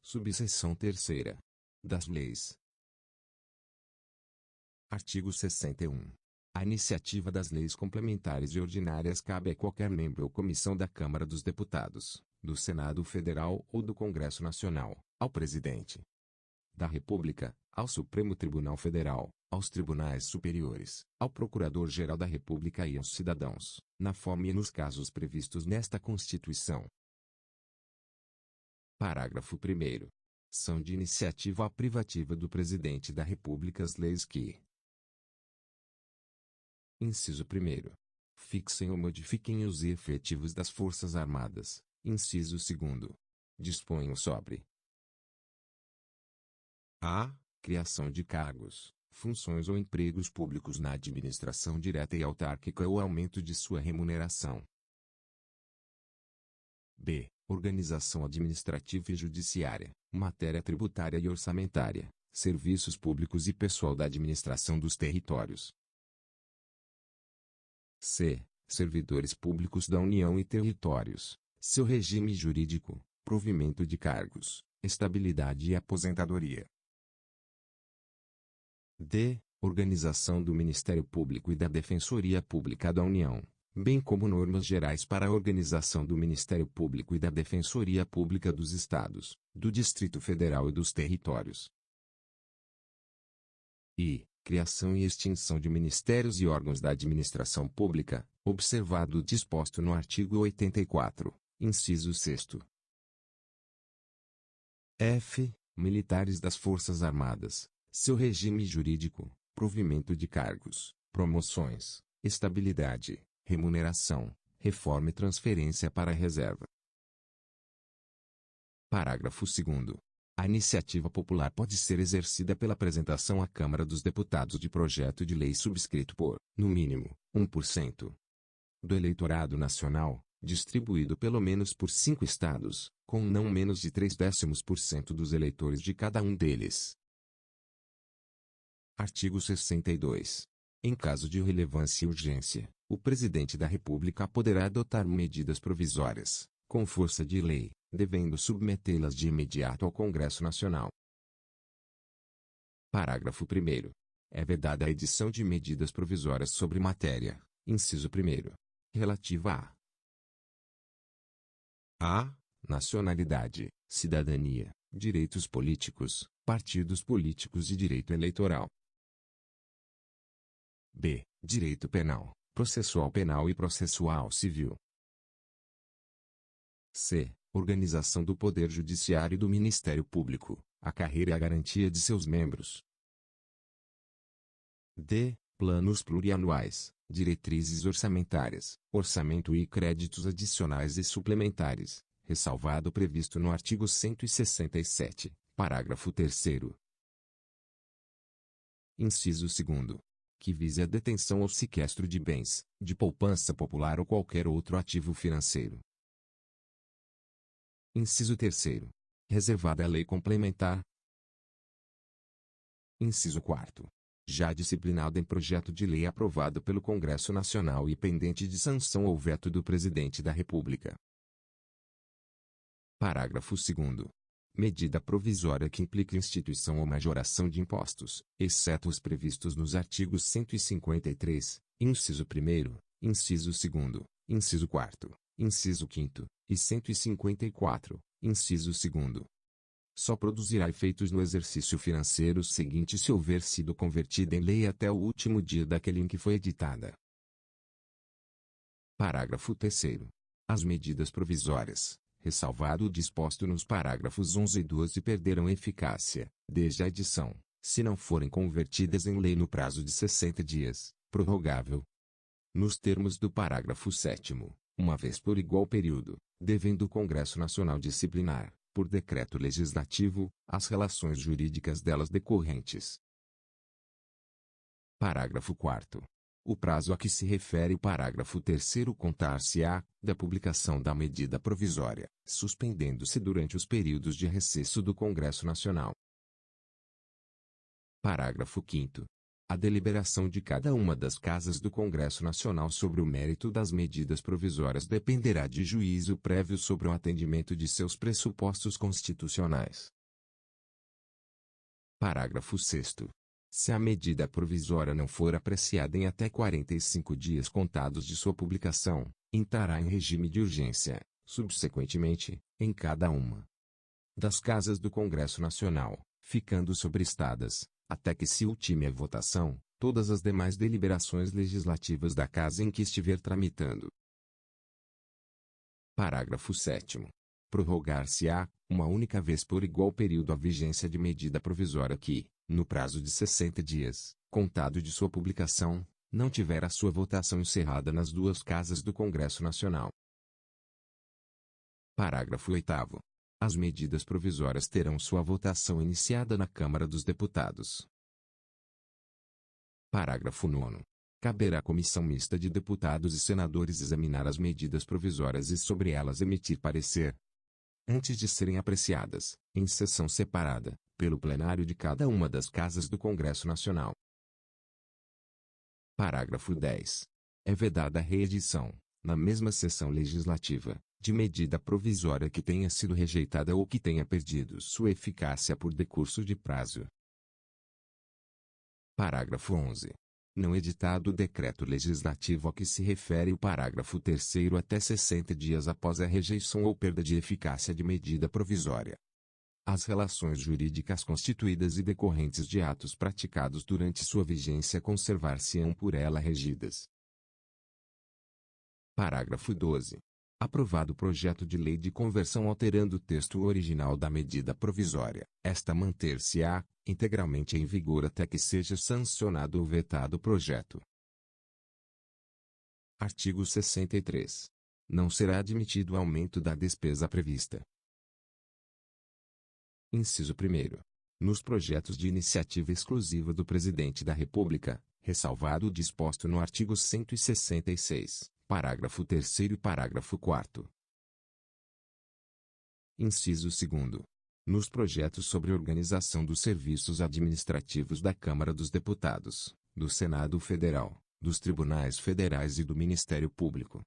Subseção 3ª. Das leis. Artigo 61. A iniciativa das leis complementares e ordinárias cabe a qualquer membro ou comissão da Câmara dos Deputados, do Senado Federal ou do Congresso Nacional, ao Presidente da República, ao Supremo Tribunal Federal, aos Tribunais Superiores, ao Procurador-Geral da República e aos cidadãos, na forma e nos casos previstos nesta Constituição. Parágrafo 1º. São de iniciativa privativa do Presidente da República as leis que: Inciso 1º. Fixem ou modifiquem os efetivos das Forças Armadas. Inciso 2º. Disponham sobre a criação de cargos, funções ou empregos públicos na administração direta e autárquica ou aumento de sua remuneração. B. Organização administrativa e judiciária, matéria tributária e orçamentária, serviços públicos e pessoal da administração dos territórios. C. Servidores públicos da União e territórios, seu regime jurídico, provimento de cargos, estabilidade e aposentadoria. D. Organização do Ministério Público e da Defensoria Pública da União, bem como normas gerais para a organização do Ministério Público e da Defensoria Pública dos Estados, do Distrito Federal e dos territórios. I. Criação e extinção de ministérios e órgãos da administração pública, observado o disposto no artigo 84, inciso 6º. F. Militares das Forças Armadas, seu regime jurídico, provimento de cargos, promoções, estabilidade, remuneração, reforma e transferência para a reserva. Parágrafo 2º. A iniciativa popular pode ser exercida pela apresentação à Câmara dos Deputados de projeto de lei subscrito por, no mínimo, 1% do eleitorado nacional, distribuído pelo menos por 5 estados, com não menos de 0,3% dos eleitores de cada um deles. Artigo 62. Em caso de relevância e urgência, o Presidente da República poderá adotar medidas provisórias, com força de lei, devendo submetê-las de imediato ao Congresso Nacional. Parágrafo 1º. É vedada a edição de medidas provisórias sobre matéria, inciso 1º, relativa a nacionalidade, cidadania, direitos políticos, partidos políticos e direito eleitoral. B. Direito penal, processual penal e processual civil. C. Organização do Poder Judiciário e do Ministério Público, a carreira e a garantia de seus membros. D. Planos plurianuais, diretrizes orçamentárias, orçamento e créditos adicionais e suplementares, ressalvado o previsto no artigo 167, parágrafo 3º. Inciso 2º. Que vise a detenção ou sequestro de bens, de poupança popular ou qualquer outro ativo financeiro. Inciso 3º. Reservada a lei complementar. Inciso 4º. Já disciplinada em projeto de lei aprovado pelo Congresso Nacional e pendente de sanção ou veto do Presidente da República. Parágrafo 2º. Medida provisória que implique instituição ou majoração de impostos, exceto os previstos nos artigos 153, inciso 1º, inciso 2º, inciso 4º, inciso 5º, e 154, inciso 2º. Só produzirá efeitos no exercício financeiro seguinte se houver sido convertida em lei até o último dia daquele em que foi editada. Parágrafo 3º. As medidas provisórias, ressalvado o disposto nos parágrafos 11 e 12, perderão eficácia, desde a edição, se não forem convertidas em lei no prazo de 60 dias, prorrogável. Nos termos do parágrafo 7º, uma vez por igual período, devendo o Congresso Nacional disciplinar, por decreto legislativo, as relações jurídicas delas decorrentes. Parágrafo 4º. O prazo a que se refere o parágrafo 3º contar-se-á, da publicação da medida provisória, suspendendo-se durante os períodos de recesso do Congresso Nacional. Parágrafo 5º. A deliberação de cada uma das casas do Congresso Nacional sobre o mérito das medidas provisórias dependerá de juízo prévio sobre o atendimento de seus pressupostos constitucionais. Parágrafo 6º. Se a medida provisória não for apreciada em até 45 dias contados de sua publicação, entrará em regime de urgência, subsequentemente, em cada uma das casas do Congresso Nacional, ficando sobrestadas, até que se ultime a votação, todas as demais deliberações legislativas da casa em que estiver tramitando. Parágrafo 7º. Prorrogar-se-á, uma única vez por igual período a vigência de medida provisória que, no prazo de 60 dias, contado de sua publicação, não tiver a sua votação encerrada nas duas casas do Congresso Nacional. Parágrafo 8º. As medidas provisórias terão sua votação iniciada na Câmara dos Deputados. Parágrafo 9º. Caberá à comissão mista de deputados e senadores examinar as medidas provisórias e sobre elas emitir parecer, antes de serem apreciadas, em sessão separada, pelo plenário de cada uma das casas do Congresso Nacional. Parágrafo 10. É vedada a reedição, na mesma sessão legislativa, de medida provisória que tenha sido rejeitada ou que tenha perdido sua eficácia por decurso de prazo. Parágrafo 11. Não editado o decreto legislativo a que se refere o parágrafo 3º até 60 dias após a rejeição ou perda de eficácia de medida provisória, as relações jurídicas constituídas e decorrentes de atos praticados durante sua vigência conservar-se-ão por ela regidas. Parágrafo 12. Aprovado o projeto de lei de conversão alterando o texto original da medida provisória, esta manter-se-á, integralmente em vigor até que seja sancionado ou vetado o projeto. Artigo 63. Não será admitido aumento da despesa prevista. Inciso 1º. Nos projetos de iniciativa exclusiva do Presidente da República, ressalvado o disposto no artigo 166, parágrafo 3º e parágrafo 4º. Inciso 2º. Nos projetos sobre organização dos serviços administrativos da Câmara dos Deputados, do Senado Federal, dos Tribunais Federais e do Ministério Público.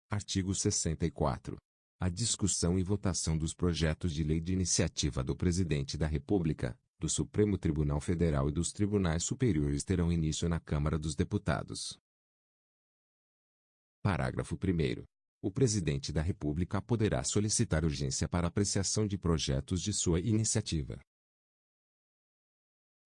Artigo 64. A discussão e votação dos projetos de lei de iniciativa do Presidente da República, do Supremo Tribunal Federal e dos Tribunais Superiores terão início na Câmara dos Deputados. Parágrafo 1º. O Presidente da República poderá solicitar urgência para apreciação de projetos de sua iniciativa.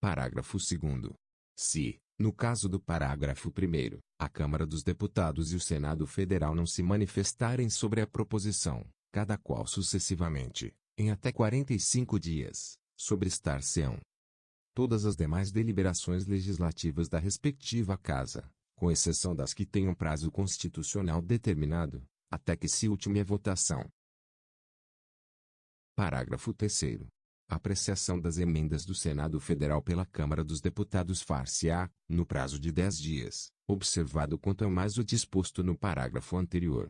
Parágrafo 2º. Se, no caso do parágrafo 1º, a Câmara dos Deputados e o Senado Federal não se manifestarem sobre a proposição, cada qual sucessivamente, em até 45 dias, sobrestar-se-ão todas as demais deliberações legislativas da respectiva Casa, com exceção das que tenham prazo constitucional determinado, até que se ultime a votação. Parágrafo 3º. A apreciação das emendas do Senado Federal pela Câmara dos Deputados far-se-á, no prazo de 10 dias, observado quanto ao mais o disposto no parágrafo anterior.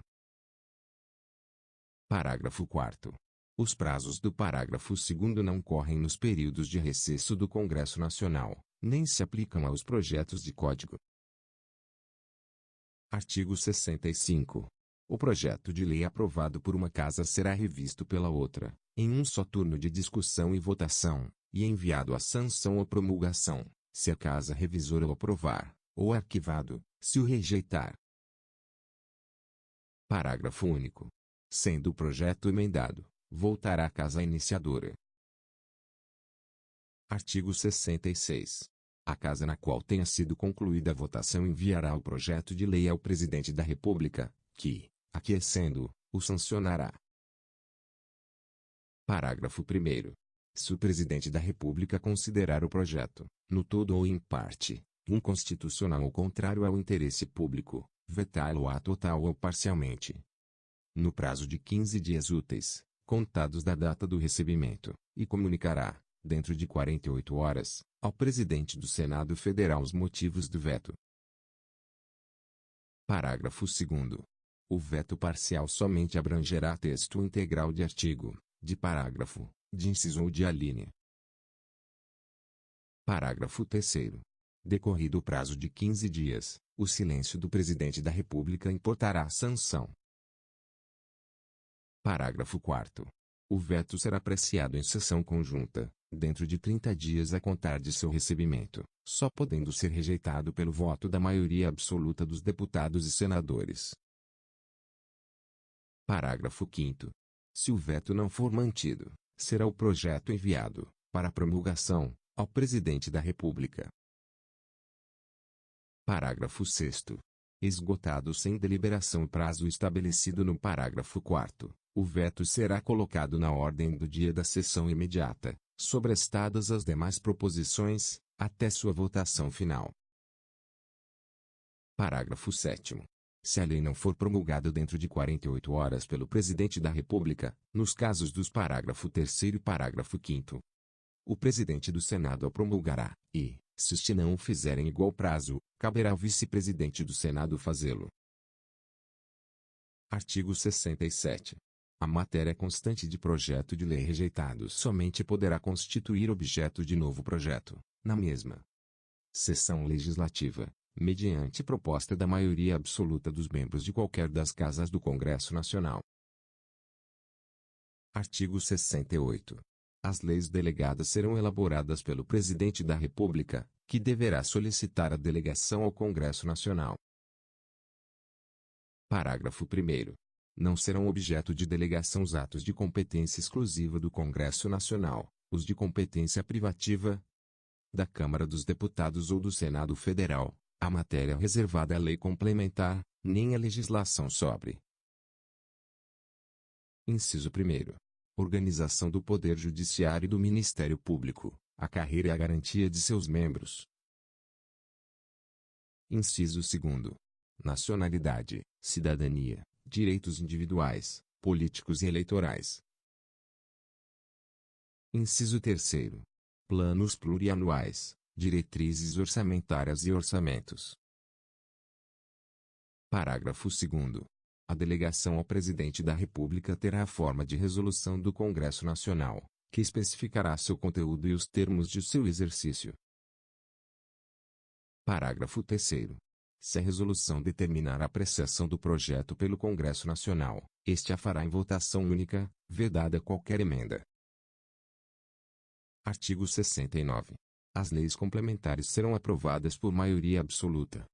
Parágrafo 4º. Os prazos do parágrafo 2º não correm nos períodos de recesso do Congresso Nacional, nem se aplicam aos projetos de código. Artigo 65. O projeto de lei aprovado por uma casa será revisto pela outra, em um só turno de discussão e votação, e enviado à sanção ou promulgação, se a casa revisora o aprovar, ou arquivado, se o rejeitar. Parágrafo único. Sendo o projeto emendado, voltará à casa iniciadora. Artigo 66. A casa na qual tenha sido concluída a votação enviará o projeto de lei ao Presidente da República, que, aquecendo, o sancionará. Parágrafo 1º. Se o Presidente da República considerar o projeto, no todo ou em parte, inconstitucional ou contrário ao interesse público, vetá-lo-á total ou parcialmente. No prazo de 15 dias úteis, contados da data do recebimento, e comunicará, dentro de 48 horas, ao Presidente do Senado Federal os motivos do veto. Parágrafo 2º. O veto parcial somente abrangerá texto integral de artigo, de parágrafo, de inciso ou de alínea. Parágrafo 3º. Decorrido o prazo de 15 dias, o silêncio do Presidente da República importará a sanção. Parágrafo 4º. O veto será apreciado em sessão conjunta, dentro de 30 dias a contar de seu recebimento, só podendo ser rejeitado pelo voto da maioria absoluta dos deputados e senadores. Parágrafo 5º. Se o veto não for mantido, será o projeto enviado, para promulgação, ao Presidente da República. Parágrafo 6º. Esgotado sem deliberação o prazo estabelecido no parágrafo 4º, o veto será colocado na ordem do dia da sessão imediata, sobrestadas as demais proposições, até sua votação final. Parágrafo 7º. Se a lei não for promulgada dentro de 48 horas pelo Presidente da República, nos casos dos parágrafo 3º e parágrafo 5º, o Presidente do Senado a promulgará, e, se este não o fizer em igual prazo, caberá ao Vice-Presidente do Senado fazê-lo. Artigo 67. A matéria constante de projeto de lei rejeitado somente poderá constituir objeto de novo projeto, na mesma sessão legislativa, mediante proposta da maioria absoluta dos membros de qualquer das casas do Congresso Nacional. Artigo 68. As leis delegadas serão elaboradas pelo Presidente da República, que deverá solicitar a delegação ao Congresso Nacional. Parágrafo 1º. Não serão objeto de delegação os atos de competência exclusiva do Congresso Nacional, os de competência privativa da Câmara dos Deputados ou do Senado Federal, a matéria reservada à lei complementar, nem a legislação sobre. Inciso 1º. Organização do Poder Judiciário e do Ministério Público, a carreira e a garantia de seus membros. Inciso 2º. Nacionalidade, cidadania, direitos individuais, políticos e eleitorais. Inciso 3º. Planos plurianuais, diretrizes orçamentárias e orçamentos. Parágrafo 2º. A delegação ao Presidente da República terá a forma de resolução do Congresso Nacional, que especificará seu conteúdo e os termos de seu exercício. Parágrafo 3º. Se a resolução determinar a apreciação do projeto pelo Congresso Nacional, este a fará em votação única, vedada qualquer emenda. Artigo 69. As leis complementares serão aprovadas por maioria absoluta,